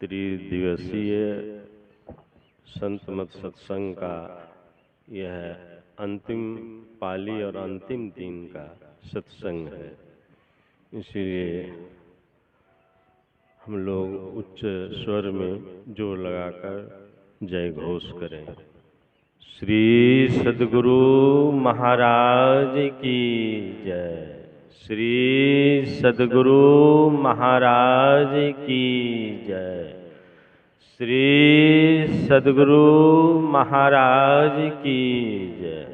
त्रिदिवसीय संत मत सत्संग का यह अंतिम पाली और अंतिम दिन का सत्संग है। इसलिए हम लोग उच्च स्वर में जोर लगाकर जय घोष करें। श्री सद्गुरु महाराज की जय। श्री सद्गुरु महाराज की जय। श्री सद्गुरु महाराज की जय।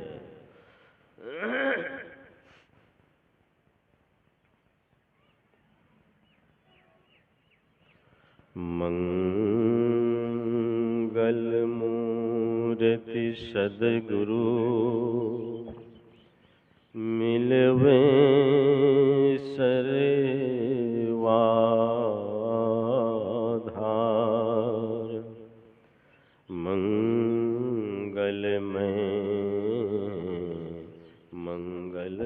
मंगल मूर्ति सद्गुरु मिलवे सर्वाधार। मंगलमय मंगल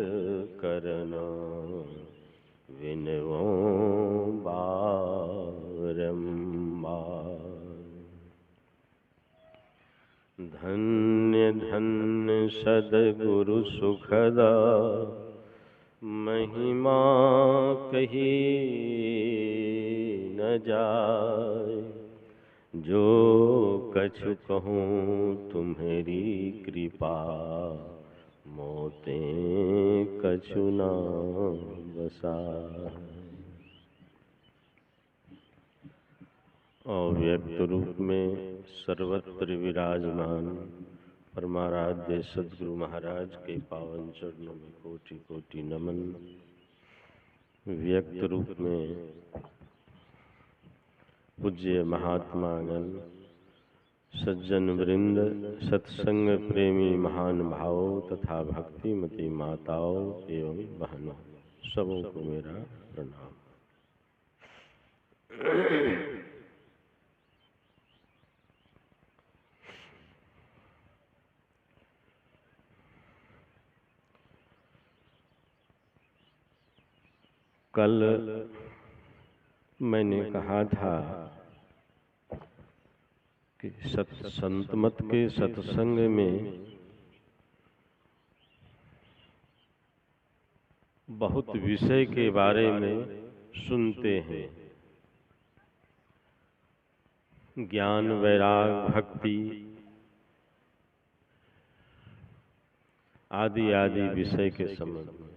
करना विनवो बारंबार। धन्य धन्य सद्गुरु सुखदा महिमा कही न जाय। जो कछु कहूँ तुम्हारी कृपा मोते कछु न बसाय। अव्यक्त रूप में सर्वत्र विराजमान परमाराध्य सद्गुरु महाराज के पावन चरणों में कोटि कोटि नमन। व्यक्त रूप में पूज्य महात्मागण, सज्जन वृंद, सत्संग प्रेमी महान भावों तथा भक्तिमती माताओं एवं बहनों, सबों को मेरा प्रणाम। कल मैंने कहा था कि संत मत के सत्संग में बहुत विषय के बारे में सुनते हैं। ज्ञान, वैराग, भक्ति आदि आदि विषय के संबंध में।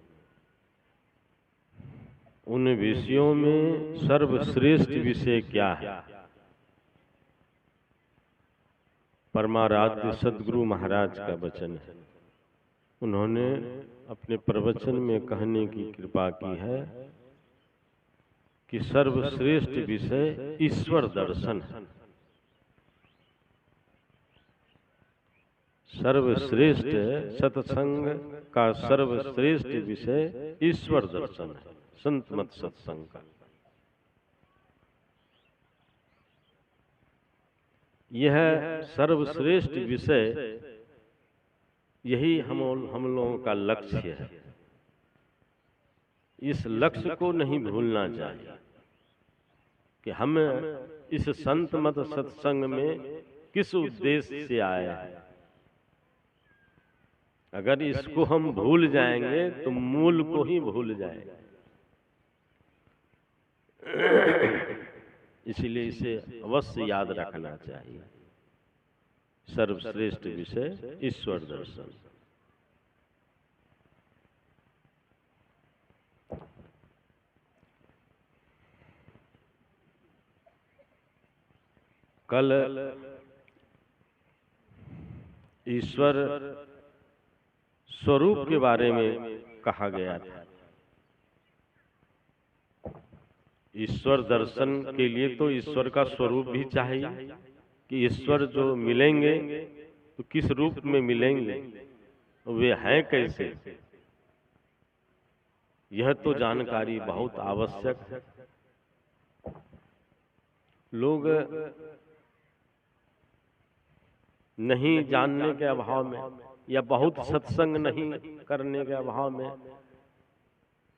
उन विषयों में सर्वश्रेष्ठ विषय क्या है? परमाराध्य सद्गुरु महाराज का वचन है। उन्होंने अपने प्रवचन में कहने की कृपा की है कि सर्वश्रेष्ठ विषय ईश्वर दर्शन है। सर्वश्रेष्ठ सत्संग का सर्वश्रेष्ठ विषय ईश्वर दर्शन है, संत मत सत्संग का। यह सर्वश्रेष्ठ विषय, यही हम लोगों का लक्ष्य है। इस लक्ष्य को नहीं भूलना चाहिए कि हम इस संत मत सत्संग में किस उद्देश्य से आए हैं। अगर इसको हम भूल जाएंगे तो मूल को ही भूल जाएंगे। इसलिए इसे अवश्य याद रखना चाहिए। सर्वश्रेष्ठ विषय ईश्वर दर्शन। कल ईश्वर स्वरूप के बारे में कहा गया था। ईश्वर दर्शन के लिए तो ईश्वर का स्वरूप भी चाहिए कि ईश्वर जो मिलेंगे तो किस रूप में मिलेंगे, वे हैं कैसे, यह तो जानकारी बहुत आवश्यक है। लोग नहीं जानने के अभाव में या बहुत सत्संग नहीं करने के अभाव में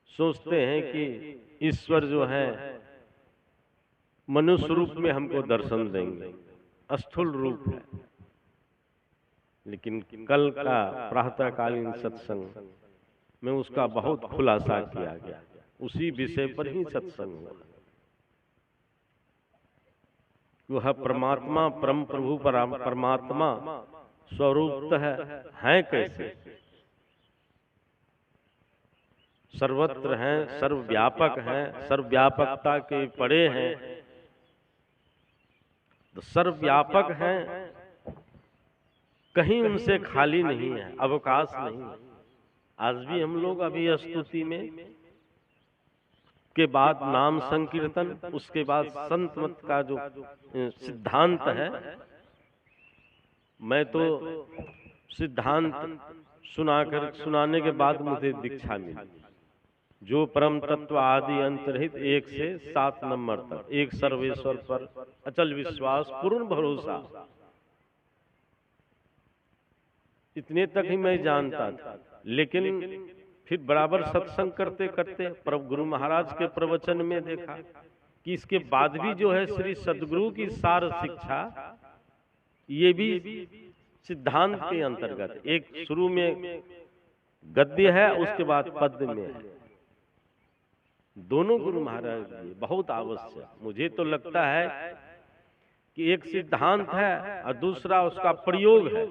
सोचते हैं कि ईश्वर जो है मनुष्य रूप में हमको दर्शन देंगे, स्थूल रूप है। लेकिन कल का प्रातःकालीन सत्संग में उसका बहुत खुलासा किया गया, उसी विषय पर ही सत्संग हुआ। वह परमात्मा, परम प्रभु परमात्मा स्वरूप है कैसे? सर्वत्र हैं, सर्वव्यापक हैं, सर्वव्यापकता के परे हैं। तो सर्वव्यापक हैं, कहीं उनसे खाली नहीं है, अवकाश नहीं है। आज भी हम लोग अभी स्तुति में के बाद नाम संकीर्तन, उसके बाद संत मत का जो सिद्धांत है, मैं तो सिद्धांत सुनाने के बाद मुझे दीक्षा मिली। जो परम तत्व आदि अंतरहित 1 से 7 नंबर तक, एक सर्वेश्वर पर अचल विश्वास, पूर्ण भरोसा, इतने तक ही मैं जानता था। लेकिन फिर बराबर सत्संग करते करते प्रभु गुरु महाराज के प्रवचन में देखा कि इसके बाद भी जो है श्री सद्गुरु की सार शिक्षा, ये भी सिद्धांत के अंतर्गत, एक शुरू में गद्य है, उसके बाद पद्य में है। दोनों गुरु महाराज जी बहुत आवश्यक। मुझे तो लगता है कि एक सिद्धांत है और दूसरा उसका प्रयोग है।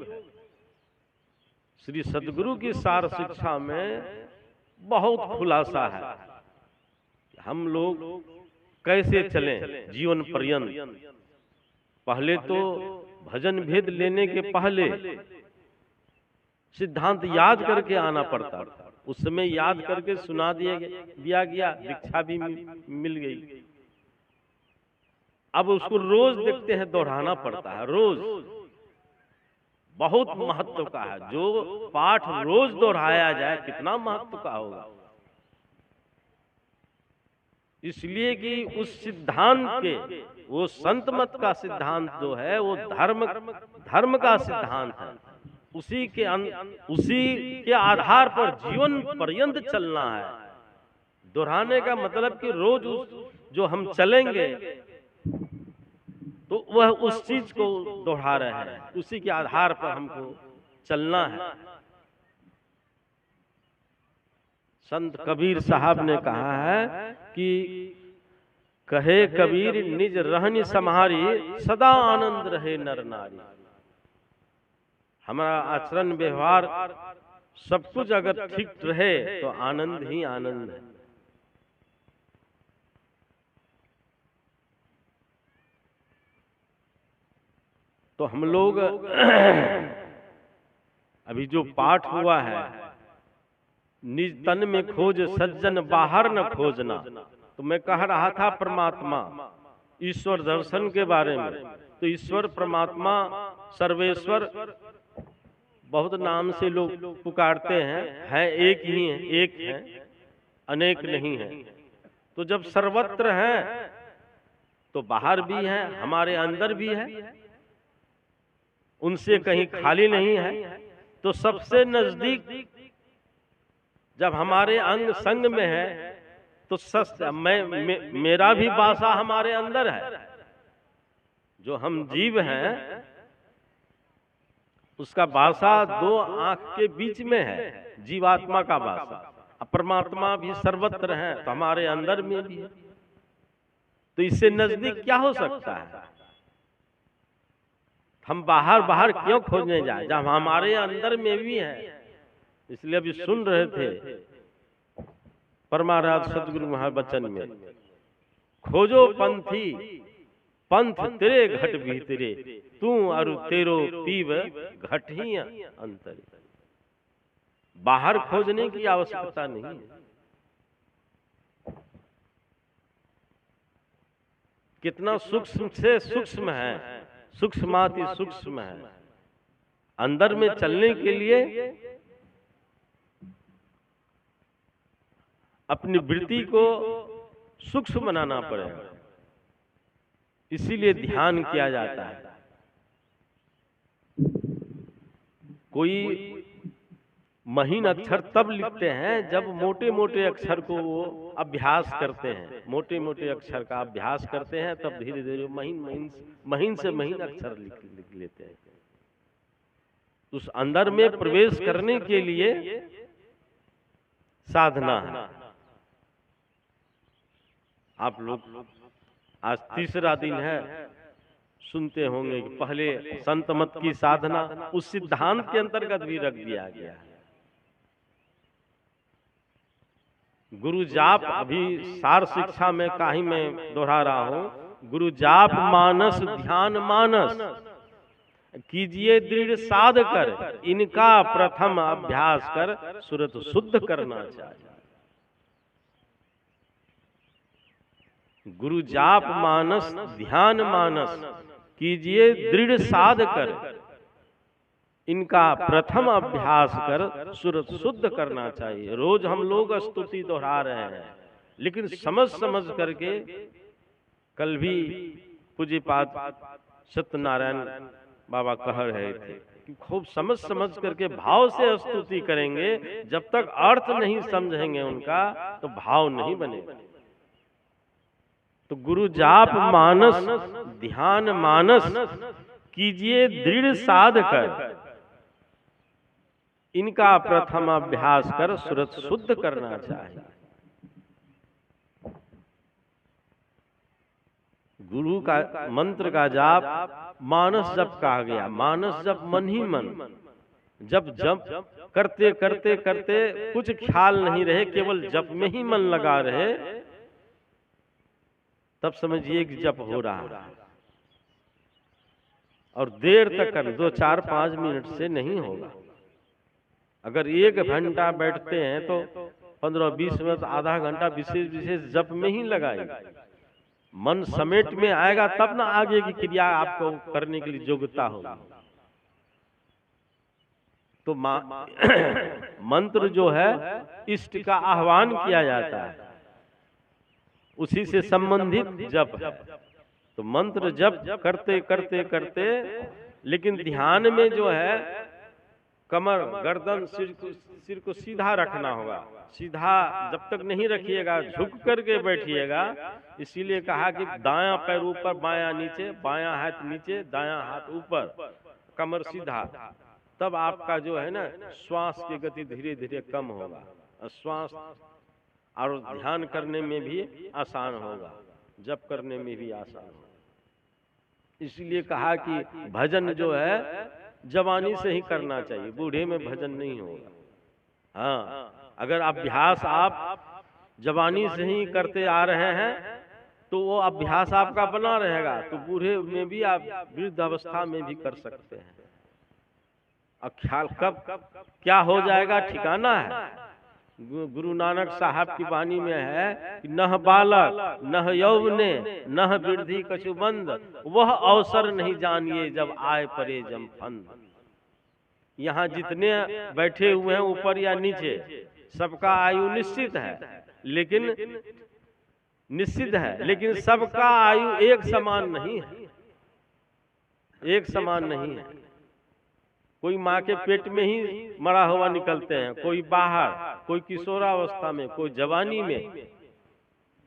श्री सद्गुरु की सार शिक्षा में बहुत खुलासा है, हम लोग कैसे चलें जीवन पर्यंत। पहले तो भजन भेद लेने के पहले सिद्धांत याद करके आना पड़ता था। उस समय याद करके सुना दिया गया, दीक्षा भी मिल गई। अब उसको रोज देखते हैं, दोहराना पड़ता है रोज। बहुत महत्व का है। जो पाठ रोज दोहराया जाए कितना महत्व का होगा। इसलिए कि उस सिद्धांत के, वो संत मत का सिद्धांत जो है वो धर्म का सिद्धांत है। उसी के आधार पर जीवन पर्यंत चलना है। दोहराने का मतलब कि रोज जो हम चलेंगे तो वह उस चीज को दोहरा रहे हैं, उसी के आधार पर हमको चलना है। संत कबीर साहब ने कहा है कि कहे कबीर निज रहनी समारी, सदा आनंद रहे नर नारी। हमारा आचरण व्यवहार सब कुछ अगर ठीक रहे तो आनंद ही आनंद है। तो हम लोग अभी जो पाठ हुआ है, निज तन में खोज सज्जन बाहर न खोजना, तो मैं कह रहा था परमात्मा ईश्वर दर्शन के बारे में। तो ईश्वर परमात्मा सर्वेश्वर बहुत नाम से लोग पुकारते हैं, है एक ही है, एक है, अनेक नहीं है। तो जब सर्वत्र है तो बाहर भी है, हमारे अंदर भी है, उनसे कहीं खाली नहीं है। तो सबसे नजदीक जब हमारे अंग संग में है तो मेरा भी बासा हमारे अंदर है। जो हम जीव हैं उसका बासा 2 आंख के बीच में है, जीवात्मा का बासा। परमात्मा भी सर्वत्र है तो हमारे अंदर में भी है। तो इससे नजदीक क्या हो सकता है? हम बाहर क्यों खोजने जाए जब हमारे अंदर में भी है। इसलिए अभी सुन रहे थे परमाराध सदगुरु महावचन में, खोजो पंथी पंथ तेरे घट भीतरे, तू अरु तेरो पीव घट ही अंतर। बाहर खोजने की आवश्यकता नहीं है। कितना सूक्ष्म से सूक्ष्म है, सूक्ष्माति सूक्ष्म है। अंदर में चलने के लिए अपनी वृत्ति को सूक्ष्म बनाना पड़ेगा। इसीलिए ध्यान किया जाता है। कोई महीन अक्षर तब लिखते हैं जब मोटे मोटे अक्षर को वो अभ्यास करते हैं, मोटे मोटे अक्षर का अभ्यास करते हैं, तब धीरे धीरे महीन से महीन अक्षर लिख लेते हैं। उस अंदर में प्रवेश करने के लिए साधना है। आप लोग आज तीसरा दिन है, सुनते होंगे कि पहले संत मत की साधना उस सिद्धांत के अंतर्गत भी रख दिया गया है। गुरु जाप, अभी सार शिक्षा में काही मैं दोहरा रहा हूं, गुरु जाप मानस ध्यान मानस कीजिए दृढ़ साध कर, इनका प्रथम अभ्यास कर सुरत शुद्ध करना चाहिए। गुरु जाप मानस ध्यान मानस कीजिए दृढ़ साध कर, इनका प्रथम अभ्यास कर सुरत शुद्ध करना चाहिए। रोज हम लोग स्तुति दोहरा रहे हैं, लेकिन समझ समझ करके, कल भी पूज्यपाद सत्यनारायण बाबा कह रहे थे कि खूब समझ समझ करके भाव से स्तुति करेंगे, जब तक अर्थ नहीं समझेंगे उनका तो भाव नहीं बनेगा। तो गुरु जाप मानस ध्यान मानस कीजिए दृढ़ साध कर, इनका प्रथम अभ्यास कर सुरत शुद्ध करना चाहिए। गुरु का मंत्र का जाप मानस जप कहा गया। मानस जप मन ही मन, जब जप करते करते करते कुछ ख्याल नहीं रहे, केवल जप में ही मन लगा रहे, तब समझिए कि जप हो रहा है। और देर तक कर, 2 4 5 मिनट से नहीं होगा। अगर 1 घंटा बैठते हैं तो 15-20 मिनट, आधा घंटा विशेष विशेष जप में ही लगाएगा। मन समेट में आएगा तब ना आगे की क्रिया आपको करने के लिए योग्यता होगी। तो मंत्र जो है इष्ट का आह्वान किया जाता है, उसी से संबंधित जप है। तो मंत्र जप करते करते करते, लेकिन ध्यान में जो है कमर गर्दन सिर को सीधा रखना होगा। सीधा जब तक नहीं रखिएगा, झुक करके बैठिएगा। इसीलिए कहा कि दायां पैर ऊपर बायां नीचे, बायां हाथ नीचे दायां हाथ ऊपर, कमर सीधा। तब आपका जो है ना श्वास की गति धीरे धीरे कम होगा, श्वास और ध्यान करने में भी आसान होगा, जप करने में भी आसान होगा। इसलिए कहा कि भजन जो है जवानी से ही करना चाहिए, बूढ़े में भजन नहीं होगा। हाँ, अगर अभ्यास आप जवानी से ही करते आ रहे हैं तो वो अभ्यास आपका बना रहेगा, तो बूढ़े में भी आप वृद्ध अवस्था में भी कर सकते हैं। अब ख्याल कब क्या हो जाएगा ठिकाना है। गुरु नानक साहब की वाणी में है कि नह बालक नह यौवने नह वृद्धि कछुबंद, वह अवसर नहीं जानिए जब आए परे जमफंद। यहाँ जितने बैठे हुए हैं ऊपर या नीचे, सबका आयु निश्चित है, लेकिन सबका आयु एक समान नहीं है, एक समान नहीं है। कोई माँ के पेट में ही मरा हुआ निकलते हैं, कोई बाहर, कोई किशोरावस्था में, कोई जवानी में,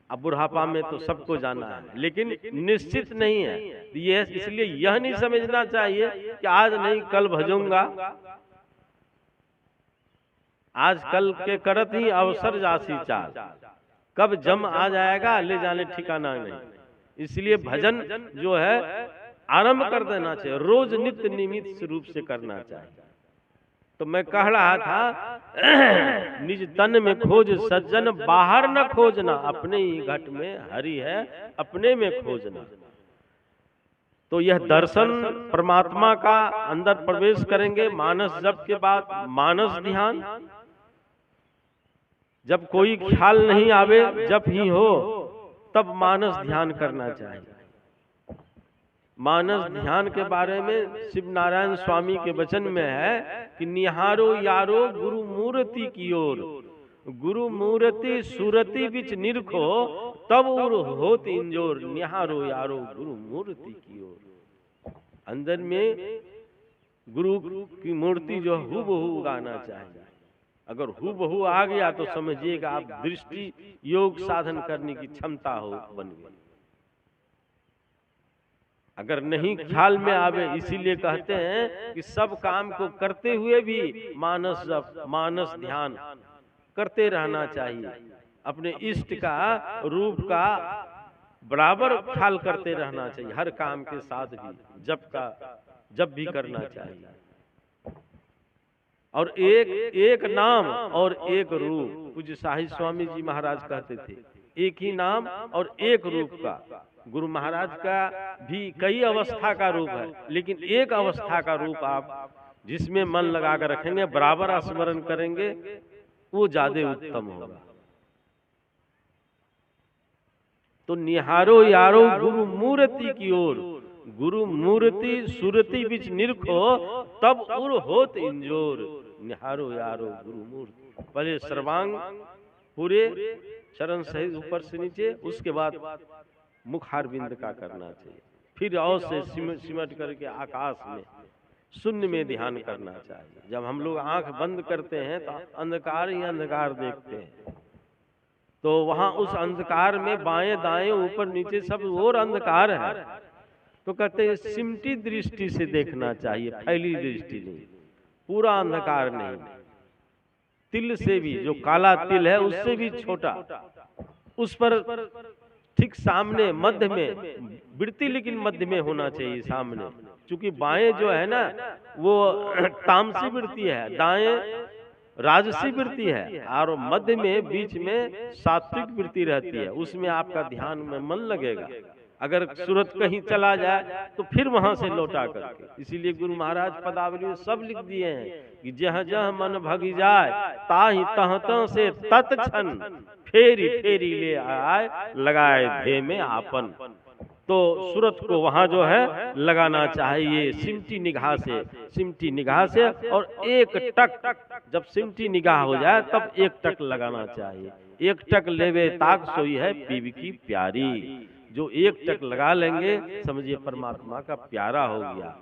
अब बुढ़ापा में तो सबको जाना है, लेकिन निश्चित नहीं है। ये इसलिए यह नहीं समझना चाहिए कि आज नहीं कल भजूंगा, आज कल के करत ही अवसर जासी चाल, कब जम आ जाएगा ले जाने ठिकाना नहीं। इसलिए भजन जो है आरंभ कर देना चाहिए, रोज नित्य नियमित रूप से करना चाहिए। तो मैं कह रहा था निज तन में खोज सज्जन, बाहर न खोजना, अपने ही घट में हरि है अपने में खोजना। तो यह दर्शन परमात्मा का अंदर प्रवेश करेंगे। मानस जप के बाद मानस ध्यान, जब कोई ख्याल नहीं आवे, जप ही हो, तब मानस ध्यान करना चाहिए। मानस ध्यान के बारे में शिव नारायण स्वामी के वचन में है कि निहारो यारो गुरु मूर्ति की ओर, गुरु मूर्ति सूरति बिच निरखो, तब उर होत इंजोर, निहारो यारो गुरु मूर्ति की ओर। अंदर में गुरु की मूर्ति जो हूबहू उगाना चाहिए। अगर हूबहू आ गया तो समझिएगा आप दृष्टि योग साधन करने की क्षमता हो बन गई। अगर नहीं ख्याल में आवे, इसीलिए कहते हैं कि सब काम को करते हुए भी मानस जप, मानस ध्यान करते रहना चाहिए। अपने इष्ट का, रूप का बराबर ख्याल करते रहना चाहिए। हर काम के साथ भी जब भी करना चाहिए। और एक नाम और एक रूप। पूज्य साहिब स्वामी जी महाराज कहते थे, एक ही नाम और एक रूप का। गुरु महाराज का भी कई अवस्था का रूप है, लेकिन एक अवस्था का रूप आप जिसमें मन लगा कर रखेंगे, बराबर स्मरण करेंगे, वो ज्यादा उत्तम होगा। तो निहारो यारो गुरु मूर्ति की ओर, गुरु मूर्ति सुरति बिच निरखो, तब उर होत इंजोर। निहारो यारो गुरु मूर्ति। पहले सर्वांग पूरे चरण सहित ऊपर से नीचे, उसके बाद मुखार बिंद का करना चाहिए। फिर और से सिमट करके आकाश में शून्य में ध्यान करना चाहिए। जब हम लोग आंख बंद करते हैं तो अंधकार ही अंधकार देखते हैं, तो वहां उस अंधकार में बाएं दाएं ऊपर नीचे सब और अंधकार है। तो कहते हैं सिमटी दृष्टि से देखना चाहिए, फैली दृष्टि नहीं, पूरा अंधकार नहीं। तिल से भी, जो काला तिल है उससे भी छोटा, उस पर ठीक सामने मध्य में वृत्ति, लेकिन मध्य में होना चाहिए सामने। क्योंकि बाएं जो है ना वो तामसी वृत्ति है, दाएं राजसी वृत्ति है, और मध्य में बीच में सात्विक वृत्ति रहती है। उसमें आपका ध्यान में मन लगेगा। अगर सूरत कहीं चला जाए तो फिर वहां से लौटा करके। इसीलिए गुरु महाराज पदावली में सब लिख दिए हैं कि जह जह मन भगी जाए, ताहि तह तह से तत्क्षण फेरी फेरी ले आए, लगाए धे में आपन। तो सूरत को वहां जो है लगाना चाहिए सिमटी निगाह से, सिमटी निगाह से। और एक टक, जब सिमटी निगाह हो जाए तब एक टक लगाना चाहिए। एक टक लेवे ताक सोई है पीव की प्यारी। जो एक टक लगा लेंगे समझिए परमात्मा का प्यारा हो गया,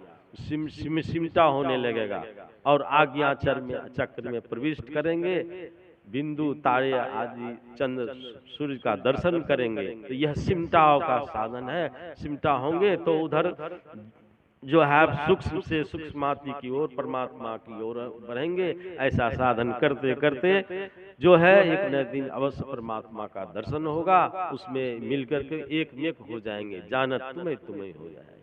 सिमटा होने लगेगा। और आज्ञा चक्र में प्रविष्ट करेंगे, बिंदु तारे आदि चंद्र सूर्य का दर्शन करेंगे। तो यह सिमटाव का साधन है। सिमटा होंगे तो उधर जो है सूक्ष्म से सूक्ष्माति की ओर, परमात्मा की ओर बढ़ेंगे। ऐसा साधन करते करते जो है एक न दिन अवश्य परमात्मा का दर्शन होगा। उसमें मिलकर के एक में हो जाएंगे, जानत तुम्हें तुम्हें हो जाएगा।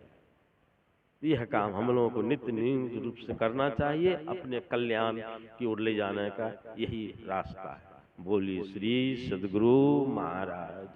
यह काम हम लोगों को नित्य नियमित रूप से करना चाहिए। अपने कल्याण की ओर ले जाने का यही रास्ता है। बोलिए श्री सद्गुरु महाराज।